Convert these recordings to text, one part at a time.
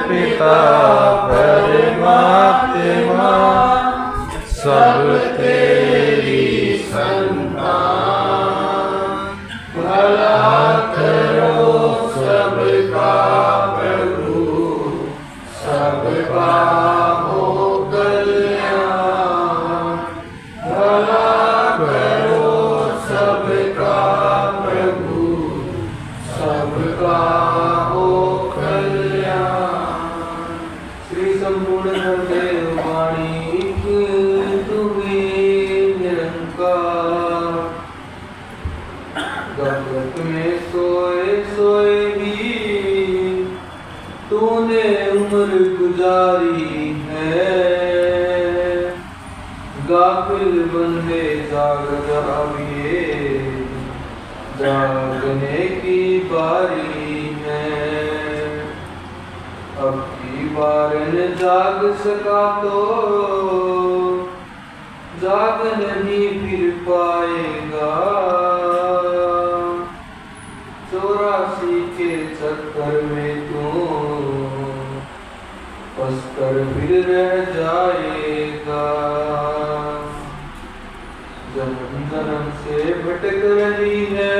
पिता परमात्मा सब तेरी संतान, भला करो सबका प्रभु, सबका हो कल्याण। भला करो सबका प्रभु, सबका हो कल्याण। श्री संपूर्ण धर्मदेव वाणी गफलत में सोए सोए भी तूने उम्र गुजारी है। गाफिल बंदे जाग जागिए, जागने की बारी है। अब की बार न जाग सका तो जाग नहीं फिर पाएगा। 84 के चक्कर में तू पसकर फिर रह जाएगा। जन्म जन्म से भटक रही है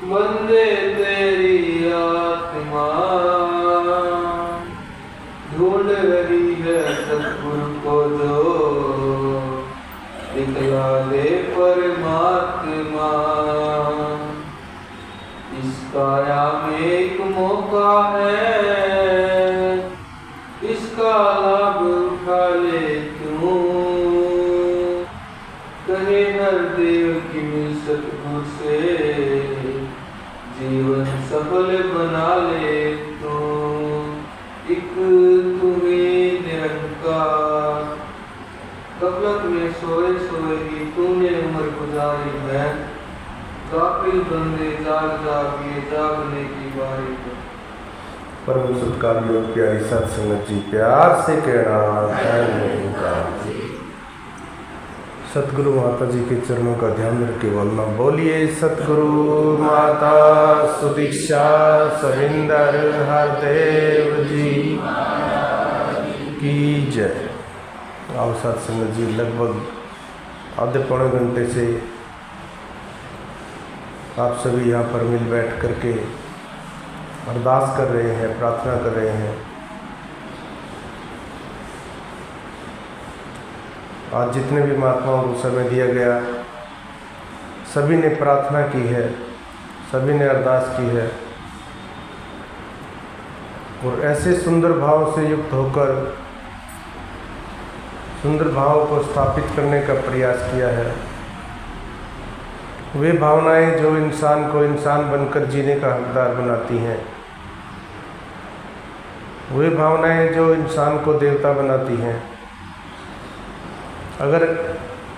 बंदे तेरी आत्मा, ढूंढ रही है सतगुरु को जो दिखला दे परमात्मा। इस काया में एक मौका है, इसका लाभ उठा ले तू। कहे हर देव की मिल सतगुरु से जीवन सफल बना ले तू। एक तुम्हें निरंकार, गफलत में सोए सोए ही तूने उम्र गुजारी है। गाफिल बंदे जाग जागिए, जागने की बारी है। परम सत्कार्यों प्यारी सत्संगत जी, प्यार से कहना सतगुरु माता जी के चरणों का ध्यान रखे वरना बोलिए सतगुरु माता सुदीक्षा सविंदर हरदेव जी की जय। आओ सत्संगत जी, लगभग आधे पौने घंटे से आप सभी यहाँ पर मिल बैठ करके अरदास कर रहे हैं, प्रार्थना कर रहे हैं। आज जितने भी महात्माओं को समय दिया गया, सभी ने प्रार्थना की है, सभी ने अरदास की है और ऐसे सुंदर भाव से युक्त होकर सुंदर भाव को स्थापित करने का प्रयास किया है। वे भावनाएं जो इंसान को इंसान बनकर जीने का हकदार बनाती हैं, वे भावनाएं जो इंसान को देवता बनाती हैं। अगर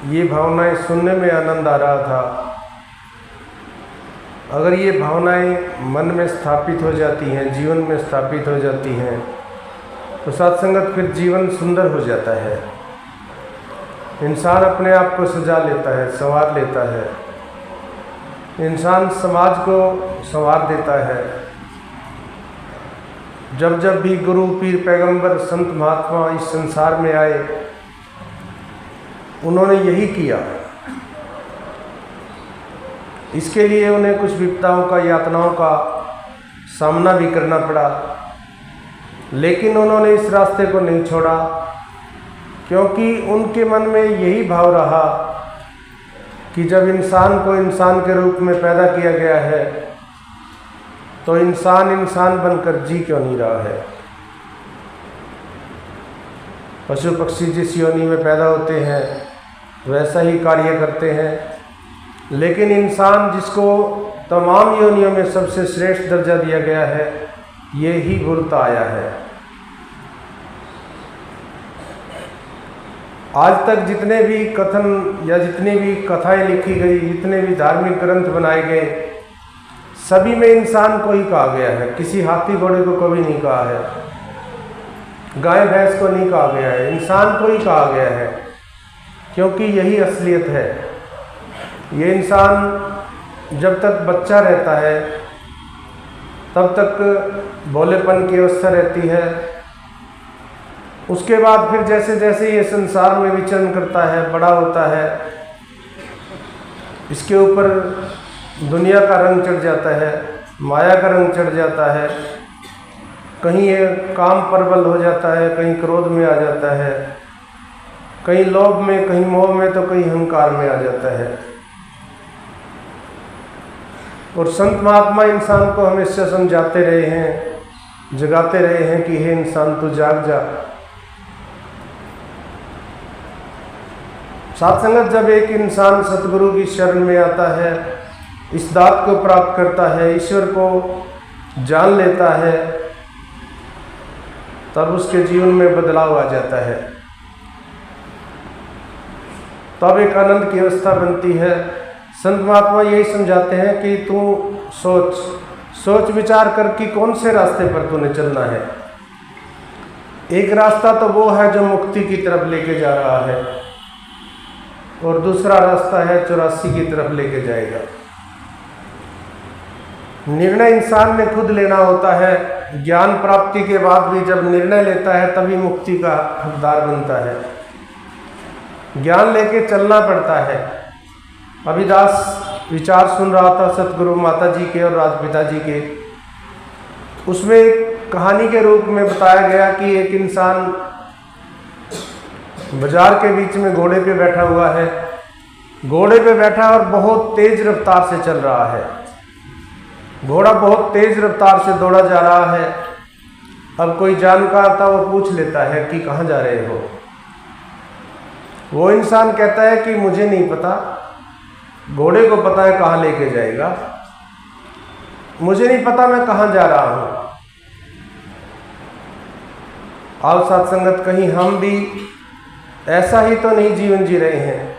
ये भावनाएं सुनने में आनंद आ रहा था, अगर ये भावनाएं मन में स्थापित हो जाती हैं, जीवन में स्थापित हो जाती हैं, तो सत्संगत फिर जीवन सुंदर हो जाता है। इंसान अपने आप को सजा लेता है, संवार लेता है। इंसान समाज को संवार देता है। जब जब भी गुरु, पीर, पैगंबर, संत, महात्मा इस संसार में आए, उन्होंने यही किया। इसके लिए उन्हें कुछ विपदाओं का, यातनाओं का सामना भी करना पड़ा, लेकिन उन्होंने इस रास्ते को नहीं छोड़ा, क्योंकि उनके मन में यही भाव रहा कि जब इंसान को इंसान के रूप में पैदा किया गया है, तो इंसान इंसान बनकर जी क्यों नहीं रहा है। पशु पक्षी जिस योनि में पैदा होते हैं वैसा ही कार्य करते हैं, लेकिन इंसान जिसको तमाम योनियों में सबसे श्रेष्ठ दर्जा दिया गया है, ये ही भूलता आया है। आज तक जितने भी कथन या जितनी भी कथाएं लिखी गई, जितने भी धार्मिक ग्रंथ बनाए गए, सभी में इंसान को ही कहा गया है। किसी हाथी घोड़े को कभी नहीं कहा है, गाय भैंस को नहीं कहा गया है, इंसान को ही कहा गया है, क्योंकि यही असलियत है। ये इंसान जब तक बच्चा रहता है तब तक भोलेपन की अवस्था रहती है। उसके बाद फिर जैसे जैसे ये संसार में विचरण करता है, बड़ा होता है, इसके ऊपर दुनिया का रंग चढ़ जाता है, माया का रंग चढ़ जाता है। कहीं ये काम प्रबल हो जाता है, कहीं क्रोध में आ जाता है, कहीं लोभ में, कहीं मोह में, तो कहीं अहंकार में आ जाता है। और संत महात्मा इंसान को हमेशा समझाते रहे हैं, जगाते रहे हैं कि हे इंसान तू जाग जा। साथ संगत जब एक इंसान सतगुरु की शरण में आता है, इस दात को प्राप्त करता है, ईश्वर को जान लेता है, तब उसके जीवन में बदलाव आ जाता है। तब एक आनंद की अवस्था बनती है। संत महात्मा यही समझाते हैं कि तू सोच विचार कर कि कौन से रास्ते पर तूने चलना है। एक रास्ता तो वो है जो मुक्ति की तरफ लेके जा रहा है, और दूसरा रास्ता है 84 की तरफ लेके जाएगा। निर्णय इंसान ने खुद लेना होता है। ज्ञान प्राप्ति के बाद भी जब निर्णय लेता है तभी मुक्ति का हकदार बनता है। ज्ञान लेके चलना पड़ता है। अभिदास विचार सुन रहा था सतगुरु माता जी के और राजपिता जी के। उसमें एक कहानी के रूप में बताया गया कि एक इंसान बाजार के बीच में घोड़े पे बैठा हुआ है। घोड़े पे बैठा और बहुत तेज रफ्तार से चल रहा है। घोड़ा बहुत तेज रफ्तार से दौड़ा जा रहा है। अब कोई जानकार था, वो पूछ लेता है कि कहाँ जा रहे हो। वो इंसान कहता है कि मुझे नहीं पता, घोड़े को पता है कहाँ लेके जाएगा, मुझे नहीं पता मैं कहाँ जा रहा हूँ। आओ साथ संगत, कहीं हम भी ऐसा ही तो नहीं जीवन जी रहे हैं?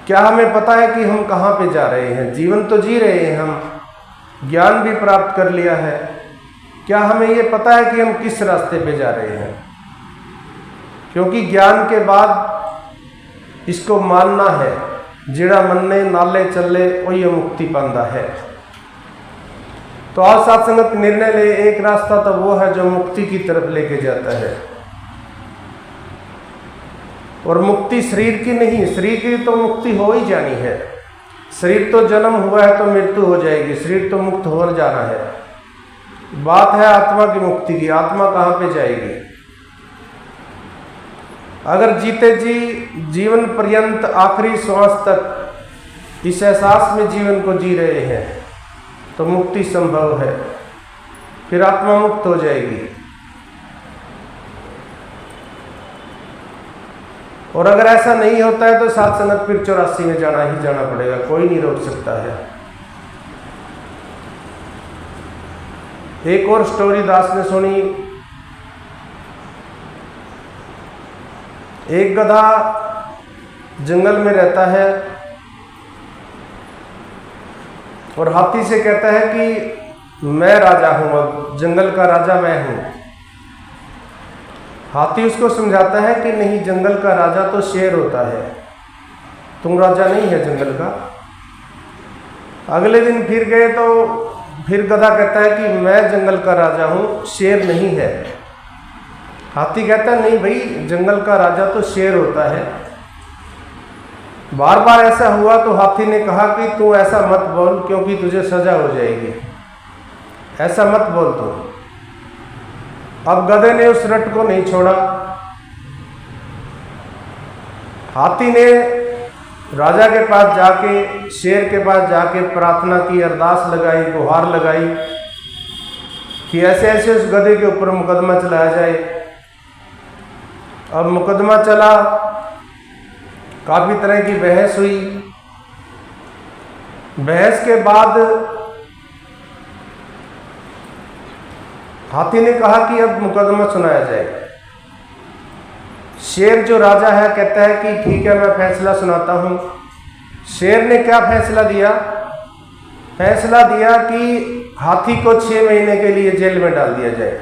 क्या हमें पता है कि हम कहाँ पे जा रहे हैं? जीवन तो जी रहे हैं, हम ज्ञान भी प्राप्त कर लिया है, क्या हमें ये पता है कि हम किस रास्ते पे जा रहे हैं? क्योंकि ज्ञान के बाद इसको मानना है, जिड़ा मनने नाले चले वही मुक्ति पांदा है। तो आज साथ संगत निर्णय ले, एक रास्ता तो वो है जो मुक्ति की तरफ लेके जाता है। और मुक्ति शरीर की नहीं, शरीर की तो मुक्ति हो ही जानी है। शरीर तो जन्म हुआ है तो मृत्यु हो जाएगी, शरीर तो मुक्त हो जाना है। बात है आत्मा की मुक्ति की। आत्मा कहाँ पे जाएगी? अगर जीते जी जीवन पर्यंत आखिरी श्वास तक इस एहसास में जीवन को जी रहे हैं तो मुक्ति संभव है, फिर आत्मा मुक्त हो जाएगी। और अगर ऐसा नहीं होता है तो साथ संगत फिर 84 में जाना ही जाना पड़ेगा, कोई नहीं रोक सकता है। एक और स्टोरी दास ने सुनी। एक गधा जंगल में रहता है और हाथी से कहता है कि मैं राजा हूं, अब जंगल का राजा मैं हूं। हाथी उसको समझाता है कि नहीं, जंगल का राजा तो शेर होता है, तुम राजा नहीं है जंगल का। अगले दिन फिर गए तो फिर गधा कहता है कि मैं जंगल का राजा हूं, शेर नहीं है। हाथी कहता है नहीं भाई, जंगल का राजा तो शेर होता है। बार बार ऐसा हुआ तो हाथी ने कहा कि तू ऐसा मत बोल, क्योंकि तुझे सजा हो जाएगी, ऐसा मत बोल तू। अब गधे ने उस रट को नहीं छोड़ा। हाथी ने राजा के पास जाके, शेर के पास जाके प्रार्थना की, अरदास लगाई, गुहार लगाई कि ऐसे ऐसे उस गधे के ऊपर मुकदमा चलाया जाए। अब मुकदमा चला, काफी तरह की बहस हुई। बहस के बाद हाथी ने कहा कि अब मुकदमा सुनाया जाए। शेर जो राजा है कहता है कि ठीक है, मैं फैसला सुनाता हूं। शेर ने क्या फैसला दिया? फैसला दिया कि हाथी को 6 महीने के लिए जेल में डाल दिया जाए।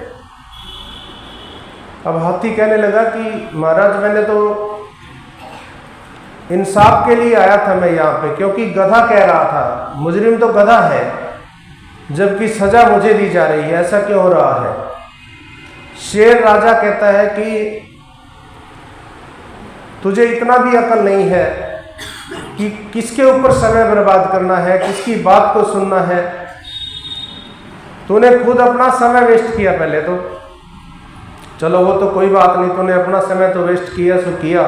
अब हाथी कहने लगा कि महाराज, मैंने तो इंसाफ के लिए आया था मैं यहाँ पे, क्योंकि गधा कह रहा था मुजरिम तो गधा है, जबकि सजा मुझे दी जा रही है, ऐसा क्यों हो रहा है। शेर राजा कहता है कि तुझे इतना भी अकल नहीं है कि किसके ऊपर समय बर्बाद करना है, किसकी बात को सुनना है। तूने खुद अपना समय वेस्ट किया पहले तो, चलो वो तो कोई बात नहीं, तूने अपना समय तो वेस्ट किया सो किया,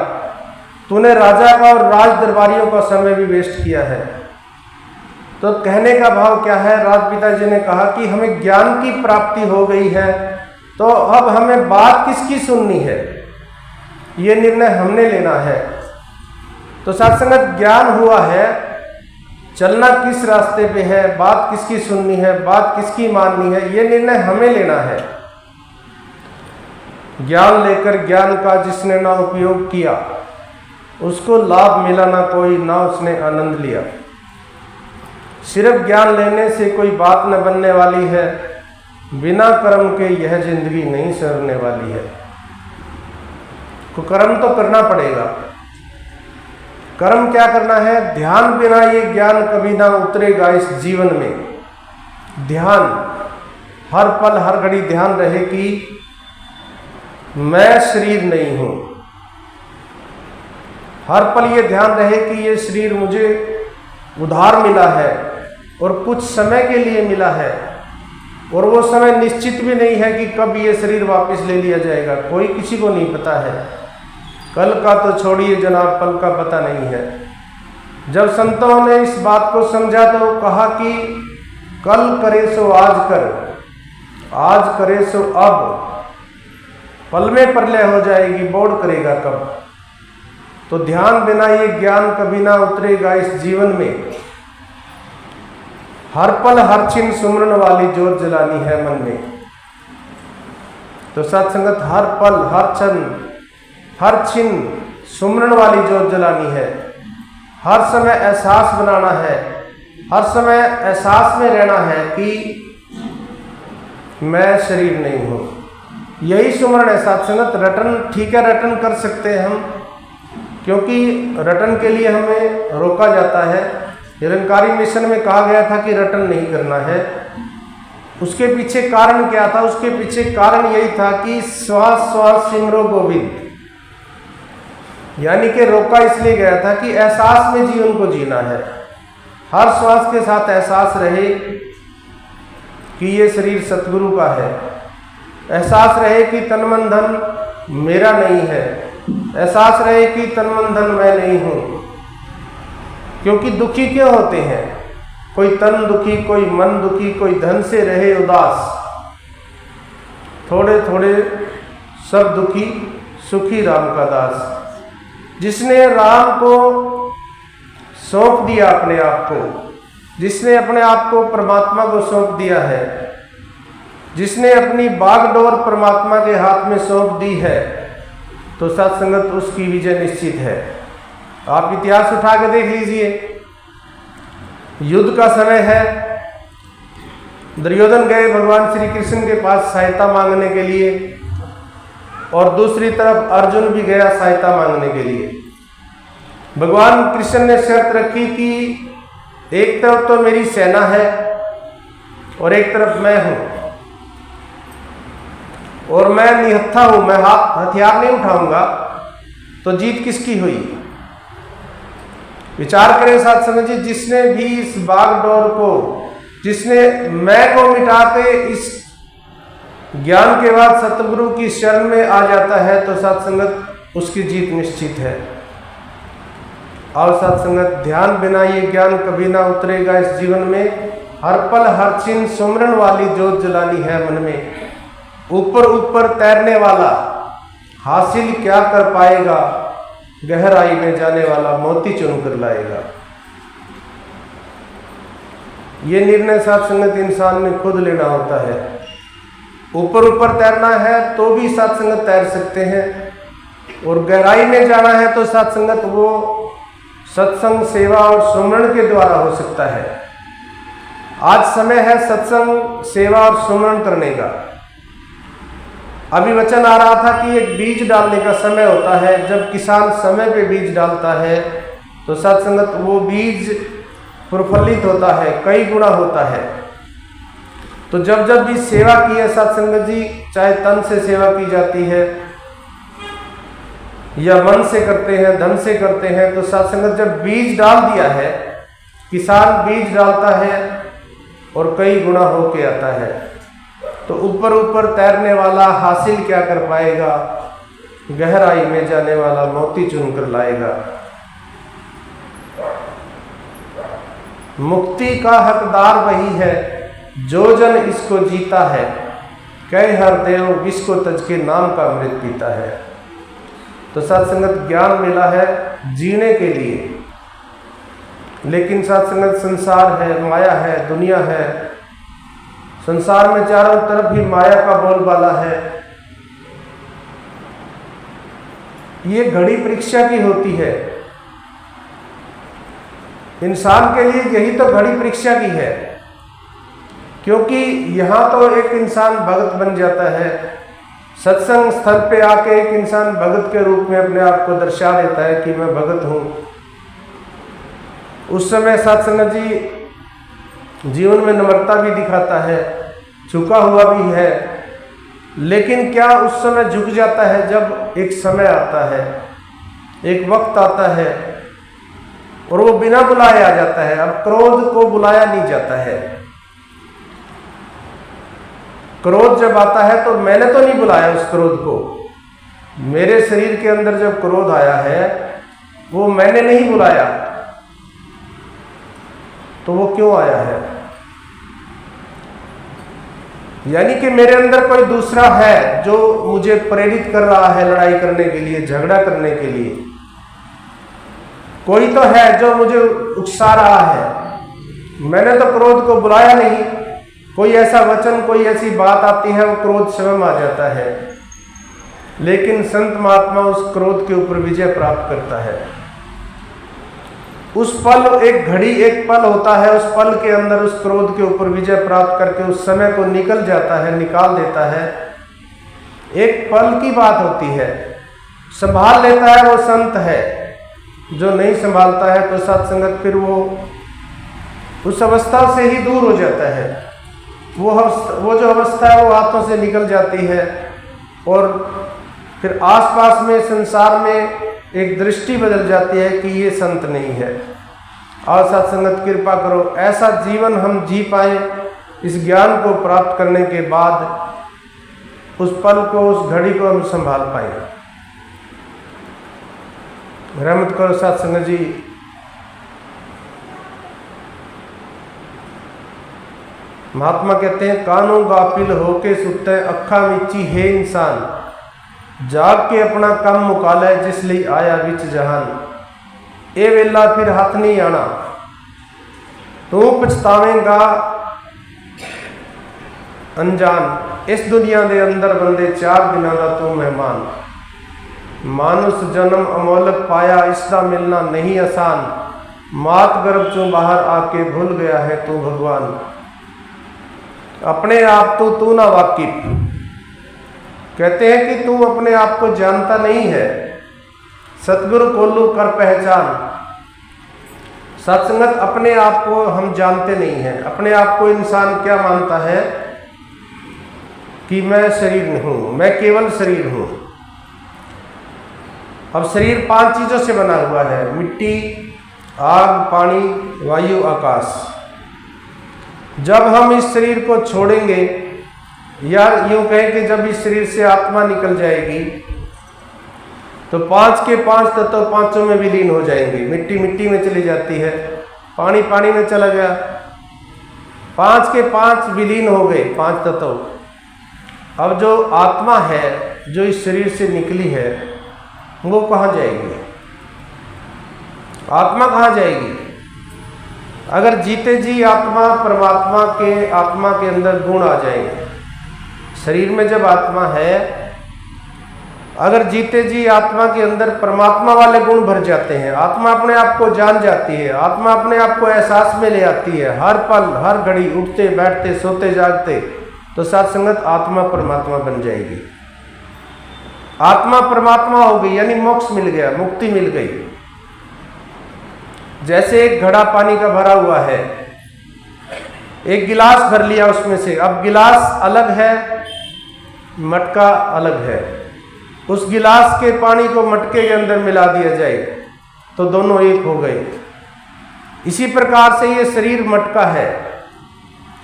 तूने राजा का और राज दरबारियों का समय भी वेस्ट किया है। तो कहने का भाव क्या है, राजपिता जी ने कहा कि हमें ज्ञान की प्राप्ति हो गई है, तो अब हमें बात किसकी सुननी है, ये निर्णय हमने लेना है। तो सत्संगत ज्ञान हुआ है, चलना किस रास्ते पे है, बात किसकी सुननी है, बात किसकी माननी है, ये निर्णय हमें लेना है। ज्ञान लेकर ज्ञान का जिसने ना उपयोग किया, उसको लाभ मिला ना कोई, ना उसने आनंद लिया। सिर्फ ज्ञान लेने से कोई बात न बनने वाली है, बिना कर्म के यह जिंदगी नहीं सरने वाली है। तो कर्म तो करना पड़ेगा। कर्म क्या करना है, ध्यान बिना ये ज्ञान कभी ना उतरेगा इस जीवन में। ध्यान हर पल हर घड़ी ध्यान रहे कि मैं शरीर नहीं हूं। हर पल ये ध्यान रहे कि ये शरीर मुझे उधार मिला है और कुछ समय के लिए मिला है, और वो समय निश्चित भी नहीं है कि कब ये शरीर वापस ले लिया जाएगा, कोई किसी को नहीं पता है। कल का तो छोड़िए जनाब, पल का पता नहीं है। जब संतों ने इस बात को समझा तो कहा कि कल करे सो आज कर, आज करे सो अब, पल में प्रलय हो जाएगी, बोर्ड करेगा कब। तो ध्यान बिना ये ज्ञान कभी ना उतरेगा इस जीवन में। हर पल हर छिन सुमरन वाली जोत जलानी है मन में। तो सत्संगत हर पल हर क्षण हर छिन सुमरन वाली जोत जलानी है। हर समय एहसास बनाना है, हर समय एहसास में रहना है कि मैं शरीर नहीं हूं। यही सुमरण है सत्संगत। रटन ठीक है, रटन कर सकते हैं हम, क्योंकि रटन के लिए हमें रोका जाता है। निरंकारी मिशन में कहा गया था कि रटन नहीं करना है। उसके पीछे कारण क्या था, उसके पीछे कारण यही था कि श्वास श्वास सिमरो गोविंद, यानी कि रोका इसलिए गया था कि एहसास में जीवन को जीना है। हर श्वास के साथ एहसास रहे कि ये शरीर सतगुरु का है, एहसास रहे कि तन मन धन मेरा नहीं है, एहसास रहे कि तन मन धन मैं नहीं हूं। क्योंकि दुखी क्यों होते हैं, कोई तन दुखी, कोई मन दुखी, कोई धन से रहे उदास, थोड़े थोड़े सब दुखी, सुखी राम का दास। जिसने राम को सौंप दिया अपने आप को, जिसने अपने आप को परमात्मा को सौंप दिया है, जिसने अपनी बागडोर परमात्मा के हाथ में सौंप दी है, तो सत्संगत उसकी विजय निश्चित है। आप इतिहास उठा के देख लीजिए, युद्ध का समय है, दुर्योधन गए भगवान श्री कृष्ण के पास सहायता मांगने के लिए, और दूसरी तरफ अर्जुन भी गया सहायता मांगने के लिए। भगवान कृष्ण ने शर्त रखी कि एक तरफ तो मेरी सेना है और एक तरफ मैं हूं, और मैं निहत्था हूं, मैं हथियार नहीं उठाऊंगा, तो जीत किसकी हुई। विचार करें साथ समझिए, जिसने भी इस बागडोर को, जिसने मैं को मिटा के इस ज्ञान के बाद सतगुरु की शरण में आ जाता है, तो सत्संगत उसकी जीत निश्चित है। और सत्संगत ध्यान बिना ये ज्ञान कभी ना उतरेगा इस जीवन में। हर पल हर छिन सुमरन वाली जोत जलानी है मन में। ऊपर ऊपर तैरने वाला हासिल क्या कर पाएगा, गहराई में जाने वाला मोती चुन कर लाएगा। ये निर्णय सत्संगत इंसान ने खुद लेना होता है। ऊपर ऊपर तैरना है तो भी सत्संगत तैर सकते हैं, और गहराई में जाना है तो सत्संगत वो सत्संग सेवा और सुमरण के द्वारा हो सकता है। आज समय है सत्संग सेवा और सुमरण करने का। अभी वचन आ रहा था कि एक बीज डालने का समय होता है। जब किसान समय पे बीज डालता है तो सत्संगत वो बीज प्रफुल्लित होता है, कई गुना होता है। तो जब जब भी सेवा की है सत्संगत जी, चाहे तन से सेवा की जाती है या मन से करते हैं, धन से करते हैं, तो सत्संगत जब बीज डाल दिया है, किसान बीज डालता है और कई गुना होके आता है, तो ऊपर ऊपर तैरने वाला हासिल क्या कर पाएगा, गहराई में जाने वाला मोती चुन कर लाएगा। मुक्ति का हकदार वही है जो जन इसको जीता है, कई हर देव विष को तज के नाम का अमृत पीता है। तो सत्संगत ज्ञान मिला है जीने के लिए, लेकिन सत्संगत संसार है, माया है, दुनिया है, संसार में चारों तरफ ही माया का बोलबाला है। ये घड़ी परीक्षा की होती है, इंसान के लिए यही तो घड़ी परीक्षा की है, क्योंकि यहाँ तो एक इंसान भगत बन जाता है, सत्संग स्थल पे आके एक इंसान भगत के रूप में अपने आप को दर्शा देता है कि मैं भगत हूँ। उस समय सत्संग जी जीवन में नम्रता भी दिखाता है, झुका हुआ भी है, लेकिन क्या उस समय झुक जाता है जब एक समय आता है, एक वक्त आता है और वो बिना बुलाए आ जाता है। अब क्रोध को बुलाया नहीं जाता है। क्रोध जब आता है तो मैंने तो नहीं बुलाया उस क्रोध को, मेरे शरीर के अंदर जब क्रोध आया है वो मैंने नहीं बुलाया, तो वो क्यों आया है? यानी कि मेरे अंदर कोई दूसरा है जो मुझे प्रेरित कर रहा है लड़ाई करने के लिए, झगड़ा करने के लिए। कोई तो है जो मुझे उकसा रहा है, मैंने तो क्रोध को बुलाया नहीं। कोई ऐसा वचन, कोई ऐसी बात आती है, वो क्रोध स्वयं आ जाता है, लेकिन संत महात्मा उस क्रोध के ऊपर विजय प्राप्त करता है। उस पल, एक घड़ी, एक पल होता है, उस पल के अंदर उस क्रोध के ऊपर विजय प्राप्त करके उस समय को निकल जाता है, निकाल देता है। एक पल की बात होती है, संभाल लेता है वो संत है, जो नहीं संभालता है तो सत्संगत फिर वो उस अवस्था से ही दूर हो जाता है। वो जो अवस्था है वो हाथों से निकल जाती है और फिर आसपास में, संसार में एक दृष्टि बदल जाती है कि ये संत नहीं है। और सत्संगत कृपा करो ऐसा जीवन हम जी पाए, इस ज्ञान को प्राप्त करने के बाद उस पल को, उस घड़ी को हम संभाल पाए। रहमत करो सत्संग जी। महात्मा कहते हैं, कानों गाफिल होके सुते अखा मिची है इंसान, जाग के अपना कम मुकाला जिस लिए आया विच जहान। ए वेला फिर हाथ नहीं आना, तू पछतावेगा अनजान। इस दुनिया के अंदर बंदे 4 दिनों का तू मेहमान। मानुष जन्म अमोलक पाया, इसका मिलना नहीं आसान। मात गर्भ चों बाहर आके भूल गया है तू भगवान। अपने आप तो तू ना वाकिफ, कहते हैं कि तू अपने आप को जानता नहीं है। सतगुरु कोल्लू कर पहचान। सत्संगत अपने आप को हम जानते नहीं हैं। अपने आप को इंसान क्या मानता है कि मैं शरीर हूं, मैं केवल शरीर हूं। अब शरीर 5 चीजों से बना हुआ है, मिट्टी, आग, पानी, वायु, आकाश। जब हम इस शरीर को छोड़ेंगे, या यूं कहें कि जब इस शरीर से आत्मा निकल जाएगी, तो 5 के 5 तत्व पांचों में विलीन हो जाएंगे। मिट्टी मिट्टी में चली जाती है, पानी पानी में चला गया, 5 के 5 विलीन हो गए, 5 तत्व। अब जो आत्मा है जो इस शरीर से निकली है, वो कहाँ जाएगी? आत्मा कहाँ जाएगी? अगर जीते जी आत्मा आत्मा के अंदर गुण आ जाएंगे। शरीर में जब आत्मा है, अगर जीते जी आत्मा के अंदर परमात्मा वाले गुण भर जाते हैं, आत्मा अपने आप को जान जाती है, आत्मा अपने आप को एहसास में ले आती है, हर पल हर घड़ी, उठते बैठते सोते जागते, तो सत्संगत आत्मा परमात्मा बन जाएगी। आत्मा परमात्मा हो गई, यानी मोक्ष मिल गया, मुक्ति मिल गई। जैसे एक घड़ा पानी का भरा हुआ है, एक गिलास भर लिया उसमें से, अब गिलास अलग है, मटका अलग है। उस गिलास के पानी को मटके के अंदर मिला दिया जाए तो दोनों एक हो गए। इसी प्रकार से ये शरीर मटका है,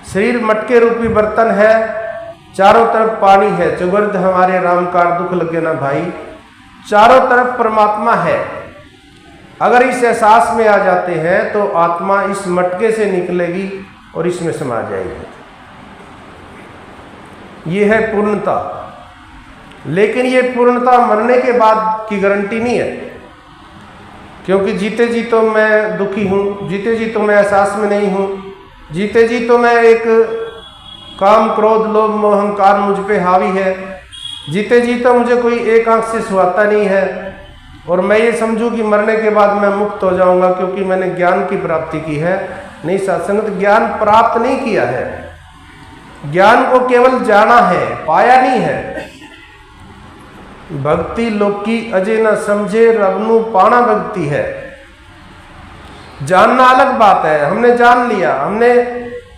शरीर मटके रूपी बर्तन है, चारों तरफ पानी है। चुगर्द हमारे रामकार दुख लगे ना भाई, चारों तरफ परमात्मा है। अगर इस एहसास में आ जाते हैं तो आत्मा इस मटके से निकलेगी और इसमें समा जाएगी। ये है पूर्णता। लेकिन ये पूर्णता मरने के बाद की गारंटी नहीं है, क्योंकि जीते जी तो मैं दुखी हूँ, जीते जी तो मैं एहसास में नहीं हूँ, जीते जी तो मैं एक काम क्रोध लोभ मोह अहंकार मुझ पे हावी है, जीते जी तो मुझे कोई एक आंख से सुहाता नहीं है और मैं ये समझूं कि मरने के बाद मैं मुक्त हो जाऊंगा क्योंकि मैंने ज्ञान की प्राप्ति की है। नहीं सत्संगत, ज्ञान प्राप्त नहीं किया है, ज्ञान को केवल जाना है, पाया नहीं है। भक्ति लोकी अजय न समझे, रबनु पाना भक्ति है। जानना अलग बात है, हमने जान लिया, हमने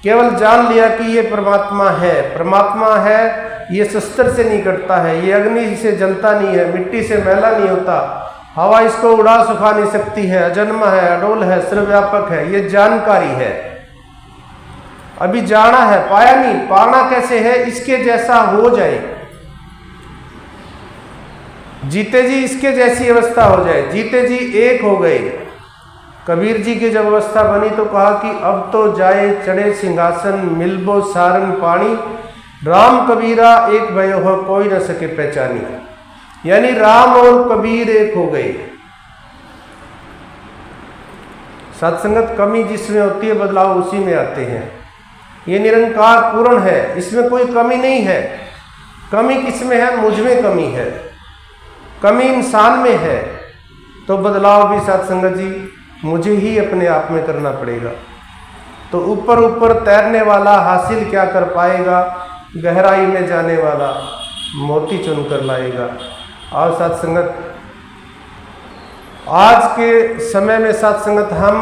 केवल जान लिया कि ये परमात्मा है। परमात्मा है, ये शस्त्र से नहीं कटता है, ये अग्नि से जलता नहीं है, मिट्टी से मैला नहीं होता, हवा इसको उड़ा सुखा नहीं सकती है, अजन्म है, अडोल है, सर्वव्यापक है। ये जानकारी है, अभी जाना है, पाया नहीं। पाना कैसे है? इसके जैसा हो जाए, जीते जी इसके जैसी अवस्था हो जाए, जीते जी एक हो गए। कबीर जी की जब अवस्था बनी तो कहा कि अब तो जाए चढ़े सिंहासन, मिलबो सारंग पानी, राम कबीरा एक भयो हो कोई न सके पहचानी। यानी राम और कबीर एक हो गए। सत्संगत कमी जिसमें होती है बदलाव उसी में आते हैं। ये निरंकार पूर्ण है, इसमें कोई कमी नहीं है। कमी किसमें है? मुझ में कमी है, कमी इंसान में है, तो बदलाव भी सत्संगत जी मुझे ही अपने आप में करना पड़ेगा। तो ऊपर ऊपर तैरने वाला हासिल क्या कर पाएगा? गहराई में जाने वाला मोती चुन कर लाएगा। और सत्संगत आज के समय में सत्संगत हम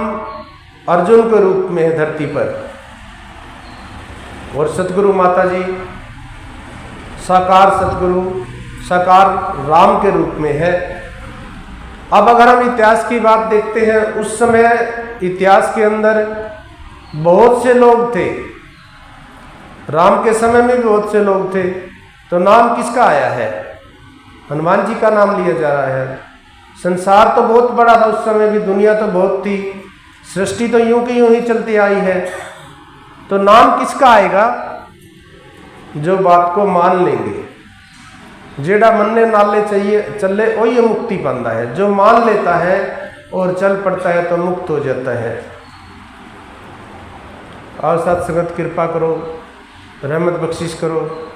अर्जुन के रूप में है धरती पर, और सतगुरु माता जी साकार सतगुरु साकार राम के रूप में है। अब अगर हम इतिहास की बात देखते हैं, उस समय इतिहास के अंदर बहुत से लोग थे, राम के समय में भी बहुत से लोग थे, तो नाम किसका आया है? हनुमान जी का नाम लिया जा रहा है। संसार तो बहुत बड़ा था उस समय भी, दुनिया तो बहुत थी, सृष्टि तो यूं की यूं ही चलती आई है, तो नाम किसका आएगा? जो बात को मान लेंगे, जेड़ा मनने नाले चाहिए चले वही मुक्ति पाता है। जो मान लेता है और चल पड़ता है तो मुक्त हो जाता है। और सत्संगत कृपा करो, रहमत बख्शिश करो।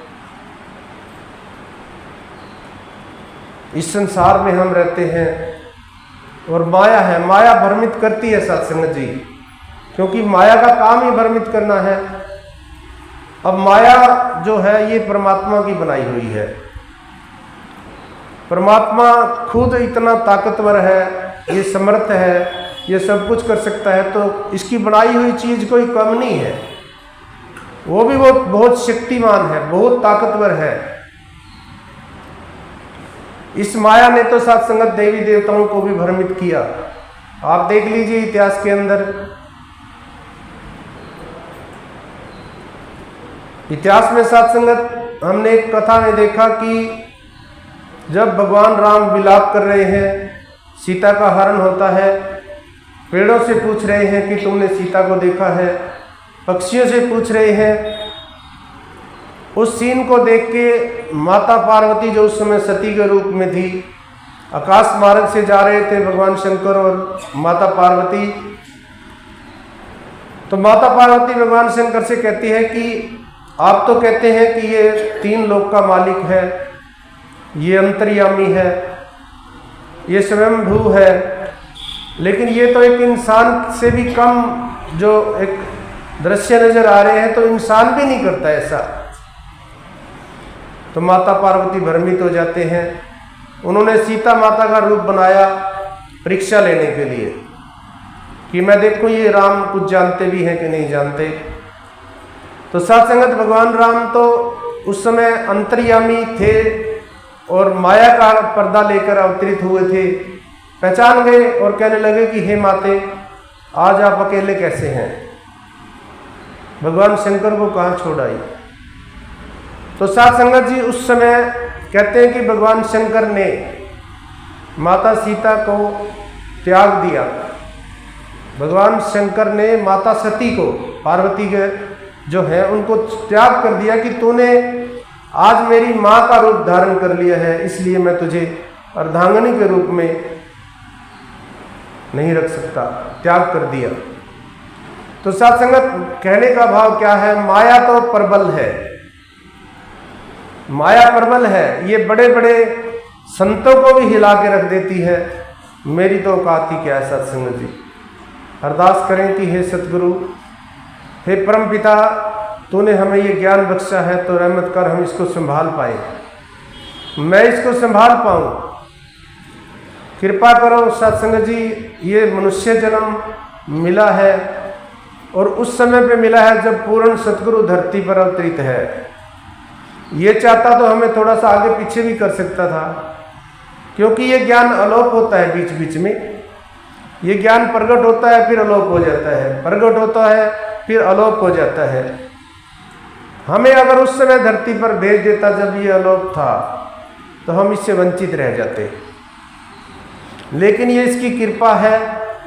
इस संसार में हम रहते हैं और माया है, माया भ्रमित करती है सत्संगत जी, क्योंकि माया का काम ही भ्रमित करना है। अब माया जो है ये परमात्मा की बनाई हुई है। परमात्मा खुद इतना ताकतवर है, ये समर्थ है, ये सब कुछ कर सकता है, तो इसकी बनाई हुई चीज कोई कम नहीं है। वो भी वो बहुत शक्तिमान है, बहुत ताकतवर है। इस माया ने तो सत्संगत देवी देवताओं को भी भ्रमित किया। आप देख लीजिए इतिहास के अंदर, इतिहास में सत्संगत हमने एक कथा में देखा कि जब भगवान राम विलाप कर रहे हैं, सीता का हरण होता है, पेड़ों से पूछ रहे हैं कि तुमने सीता को देखा है, पक्षियों से पूछ रहे हैं। उस सीन को देख के माता पार्वती जो उस समय सती के रूप में थी, आकाश मार्ग से जा रहे थे भगवान शंकर और माता पार्वती, तो माता पार्वती भगवान शंकर से कहती है कि आप तो कहते हैं कि ये तीन लोक का मालिक है, ये अंतर्यामी है, ये स्वयंभू है, लेकिन ये तो एक इंसान से भी कम जो एक दृश्य नजर आ रहे हैं, तो इंसान भी नहीं करता ऐसा। तो माता पार्वती भ्रमित हो जाते हैं। उन्होंने सीता माता का रूप बनाया परीक्षा लेने के लिए। कि मैं देखूं ये राम कुछ जानते भी हैं कि नहीं जानते। तो साथ संगत भगवान राम तो उस समय अंतर्यामी थे और माया का पर्दा लेकर अवतरित हुए थे। पहचान गए और कहने लगे कि हे माते, आज आप अकेले कैसे हैं, भगवान शंकर को कहाँ छोड़ आई। तो साथ संगत जी उस समय कहते हैं कि भगवान शंकर ने माता सीता को त्याग दिया। भगवान शंकर ने माता सती को, पार्वती के जो है, उनको त्याग कर दिया कि तूने आज मेरी माँ का रूप धारण कर लिया है, इसलिए मैं तुझे अर्धांगिनी के रूप में नहीं रख सकता, त्याग कर दिया। तो साथ संगत कहने का भाव क्या है, माया तो प्रबल है, माया प्रबल है, ये बड़े बड़े संतों को भी हिला के रख देती है। मेरी तो औकात ही क्या है। सत्संग जी अरदास करें कि हे सतगुरु, हे परम पिता, तूने हमें ये ज्ञान बख्शा है तो रहमत कर हम इसको संभाल पाए, मैं इसको संभाल पाऊँ, कृपा करो। सत्संग जी ये मनुष्य जन्म मिला है और उस समय पे मिला है जब पूर्ण सतगुरु धरती पर अवतरित है। ये चाहता तो हमें थोड़ा सा आगे पीछे भी कर सकता था, क्योंकि ये ज्ञान अलोप होता है, बीच बीच में ये ज्ञान प्रकट होता है फिर अलोप हो जाता है, प्रकट होता है फिर अलोप हो जाता है। हमें अगर उस समय धरती पर भेज देता जब ये अलोप था तो हम इससे वंचित रह जाते, लेकिन ये इसकी कृपा है,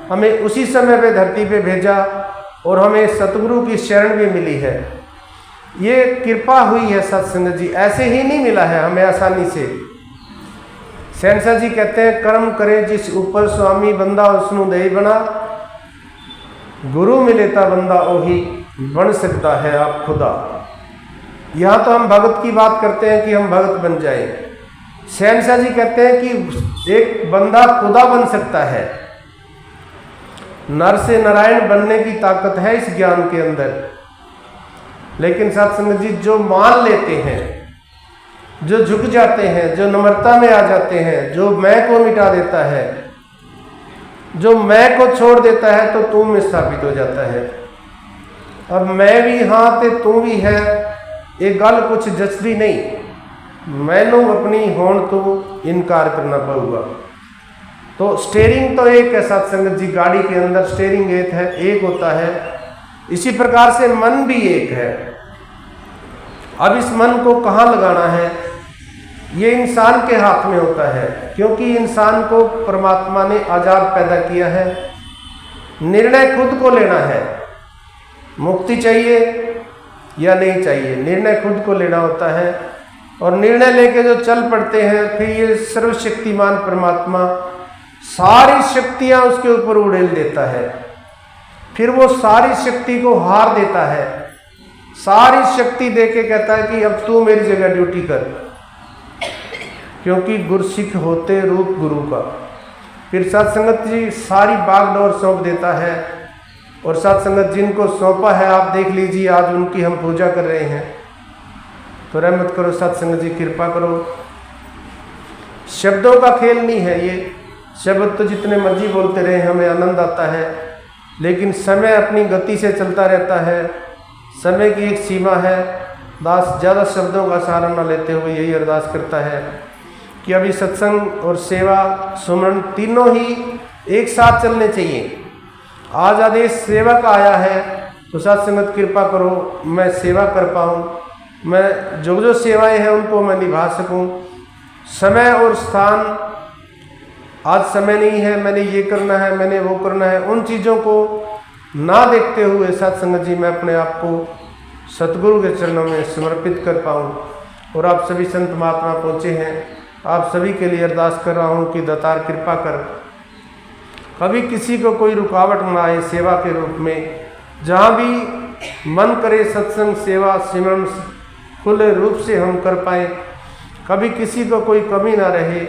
हमें उसी समय पे धरती पे भेजा और हमें सतगुरु की शरण भी मिली है। ये कृपा हुई है सत्संग जी, ऐसे ही नहीं मिला है हमें आसानी से। शहनशाह जी कहते हैं, कर्म करे जिस ऊपर स्वामी बंदा उसनु दे बना, गुरु मिलेता बंदा ओही बन सकता है आप खुदा। यहाँ तो हम भगत की बात करते हैं कि हम भगत बन जाए। शहनशाह जी कहते हैं कि एक बंदा खुदा बन सकता है, नर से नारायण बनने की ताकत है इस ज्ञान के अंदर। लेकिन सत्संग जी जो मान लेते हैं, जो झुक जाते हैं, जो नम्रता में आ जाते हैं, जो मैं को मिटा देता है, जो मैं को छोड़ देता है, तो तू में स्थापित हो जाता है। अब मैं भी हाँ ते तू भी है, एक गल कुछ जचदी नहीं, मैनू अपनी होण तो इनकार करना पड़ेगा। तो स्टेयरिंग तो एक है सत्संग जी, गाड़ी के अंदर स्टेयरिंग एक होता है, इसी प्रकार से मन भी एक है। अब इस मन को कहाँ लगाना है, ये इंसान के हाथ में होता है, क्योंकि इंसान को परमात्मा ने आजाद पैदा किया है। निर्णय खुद को लेना है, मुक्ति चाहिए या नहीं चाहिए, निर्णय खुद को लेना होता है। और निर्णय लेके जो चल पड़ते हैं, फिर ये सर्वशक्तिमान परमात्मा सारी शक्तियां उसके ऊपर उड़ेल देता है, फिर वो सारी शक्ति को हार देता है, सारी शक्ति देके कहता है कि अब तू मेरी जगह ड्यूटी कर, क्योंकि गुरसिख होते रूप गुरु का। फिर सत्संगत जी सारी बागडोर सौंप देता है, और सत्संगत जिनको सौंपा है आप देख लीजिए, आज उनकी हम पूजा कर रहे हैं। तो रहमत करो सत्संगत जी, कृपा करो। शब्दों का खेल नहीं है ये, शब्द तो जितने मर्जी बोलते रहे हमें आनंद आता है, लेकिन समय अपनी गति से चलता रहता है, समय की एक सीमा है। दास ज़्यादा शब्दों का सहारा न लेते हुए यही अरदास करता है कि अभी सत्संग और सेवा सुमरन तीनों ही एक साथ चलने चाहिए। आज आदेश सेवा का आया है, तो सत्संगत कृपा करो मैं सेवा कर पाऊँ, मैं जो सेवाएं हैं उनको मैं निभा सकूँ। समय और स्थान, आज समय नहीं है, मैंने ये करना है, मैंने वो करना है, उन चीज़ों को ना देखते हुए सत्संगत जी मैं अपने आप को सतगुरु के चरणों में समर्पित कर पाऊँ। और आप सभी संत महात्मा पहुँचे हैं, आप सभी के लिए अरदास कर रहा हूँ कि दातार कृपा कर, कभी किसी को कोई रुकावट न आए सेवा के रूप में। जहाँ भी मन करे सत्संग सेवा सिमरन खुले रूप से हम कर पाएँ, कभी किसी को कोई कमी ना रहे।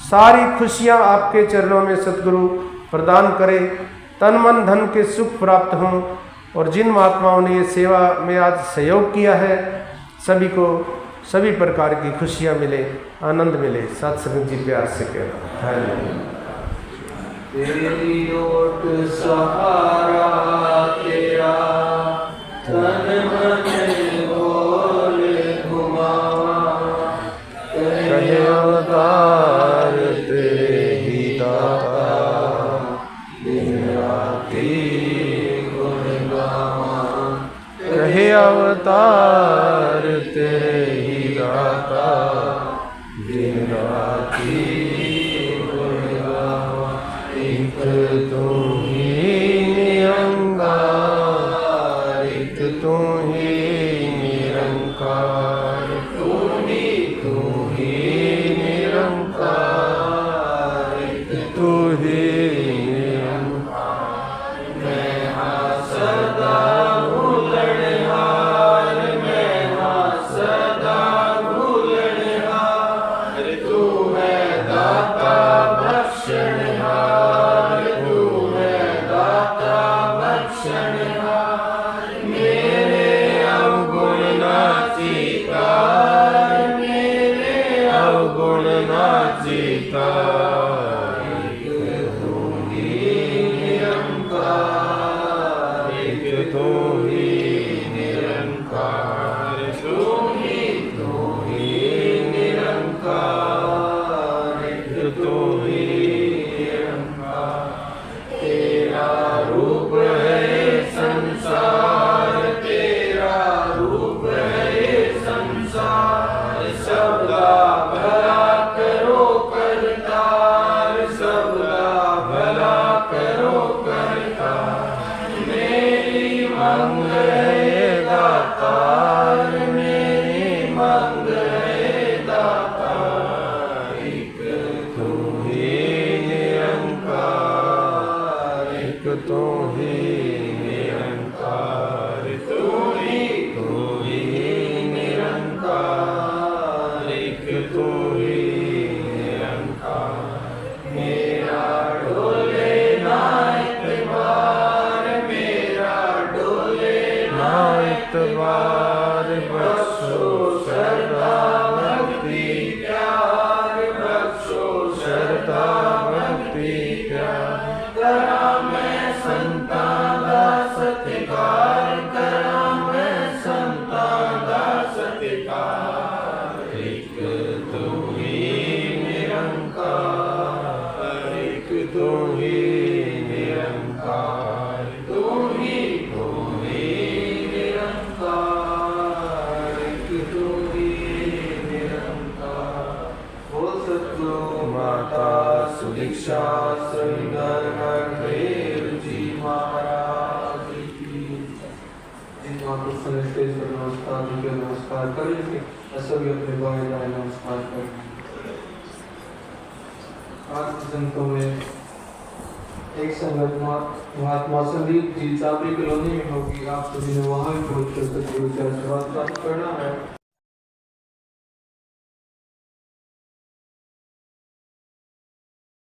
सारी खुशियाँ आपके चरणों में सतगुरु प्रदान करे, तन मन धन के सुख प्राप्त हों। और जिन महात्माओं ने ये सेवा में आज सहयोग किया है, सभी को सभी प्रकार की खुशियाँ मिले, आनंद मिले। सत्संग जी प्यार से कहना है। तेरी ओट सहारा तेरा तन मन बोल घुमावा कहे अवतार तेरे ही दाता दिन राती गुण गावा कहे अवतार तेरे ही दाता दिन राती गुण गावा एक तू ही निरंकार एक तू ही निरंकार तू ही निरंकार एक तू ही निरंकार मैं हाँ सदा भूलनहार मैं हाँ सदा भूलनहार तू है दाता बख्शनहार तू है दाता बख्शनहार मेरे अवगुण नाचीता मेरे अवगुण नाचीता तू ही निरंकार एक तू ही निरंकार तू ही निरंकार एक तू ही निरंकार तेरा रूप है संसार तेरा रूप है संसार सबका भला करो करतार सबका भला करो करतार मेरी मंग है दातार मेरी मंग है दातार एक तू ही निरंकार एक तू ही निरंकार तू ही निरंकार एक तू ही निरंकार मेरा डोले ना इतबार मेरा डोले ना इतबार बख्शो श्रद्धा भक्ति प्यार बख्शो श्रद्धा भक्ति प्यार करा मैं संतां दा सत्कार करा मैं संतां दा सत्कार एक तू ही निरंकार एक तू ही निरंकार तू ही निरंकार एक तू ही निरंकार बोल सतगुरु माता सुदीक्षा श्रीधर जी महाराज की जिन महापुरुषों ने स्टेज पर नमस्कार उनके नमस्कार कर लेंगे सभी अपने बाएं दाएं नमस्कार करेंगे आज के संतों में एक संगत महात्मा संदीप जी चापड़ी कॉलोनी में होगी आप सभी ने वहां भी पहुंचकर सतगुरु से आशीर्वाद प्राप्त करना है।